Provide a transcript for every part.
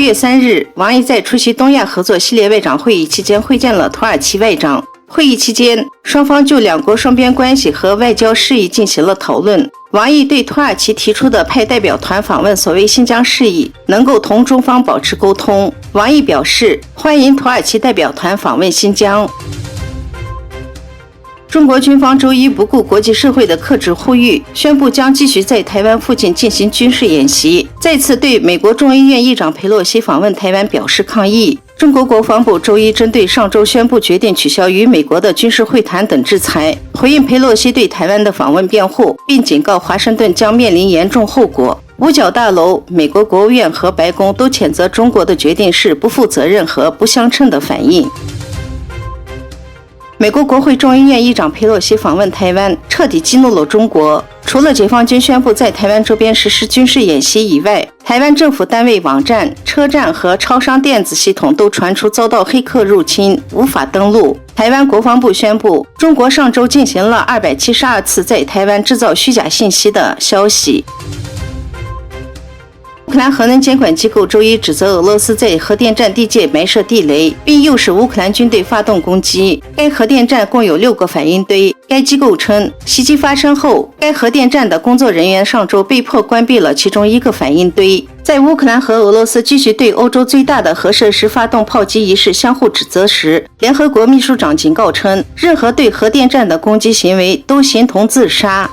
月3日，王毅在出席东亚合作系列外长会议期间会见了土耳其外长。会议期间，双方就两国双边关系和外交事宜进行了讨论。王毅对土耳其提出的派代表团访问所谓新疆事宜，能够同中方保持沟通。王毅表示，欢迎土耳其代表团访问新疆。中国军方周一不顾国际社会的克制呼吁，宣布将继续在台湾附近进行军事演习，再次对美国众议院议长佩洛西访问台湾表示抗议。中国国防部周一针对上周宣布决定取消与美国的军事会谈等制裁，回应佩洛西对台湾的访问辩护，并警告华盛顿将面临严重后果。五角大楼、美国国务院和白宫都谴责中国的决定是不负责任和不相称的反应。美国国会众议院议长佩洛西访问台湾，彻底激怒了中国。除了解放军宣布在台湾周边实施军事演习以外，台湾政府单位网站、车站和超商电子系统都传出遭到黑客入侵，无法登录。台湾国防部宣布，中国上周进行了272次在台湾制造虚假信息的消息。乌克兰核能监管机构周一指责俄罗斯在核电站地界埋设地雷，并诱使乌克兰军队发动攻击。该核电站共有6个反应堆。该机构称，袭击发生后，该核电站的工作人员上周被迫关闭了其中1个反应堆。在乌克兰和俄罗斯继续对欧洲最大的核设施发动炮击一事相互指责时，联合国秘书长警告称，任何对核电站的攻击行为都形同自杀。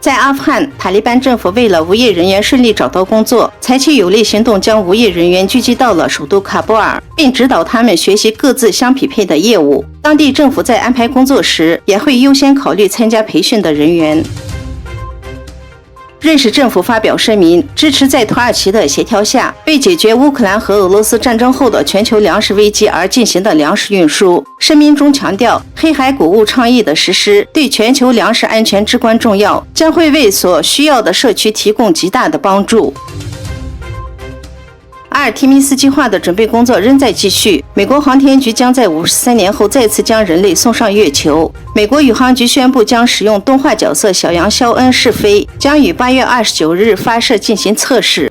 在阿富汗，塔利班政府为了无业人员顺利找到工作，采取有力行动，将无业人员聚集到了首都喀布尔，并指导他们学习各自相匹配的业务。当地政府在安排工作时，也会优先考虑参加培训的人员。瑞士政府发表声明，支持在土耳其的协调下，为解决乌克兰和俄罗斯战争后的全球粮食危机而进行的粮食运输。声明中强调，黑海谷物倡议的实施对全球粮食安全至关重要，将会为所需要的社区提供极大的帮助。阿尔提密斯计划的准备工作仍在继续，美国航天局将在53年后再次将人类送上月球。美国宇航局宣布将使用动画角色小羊肖恩试飞，将于8月29日发射进行测试。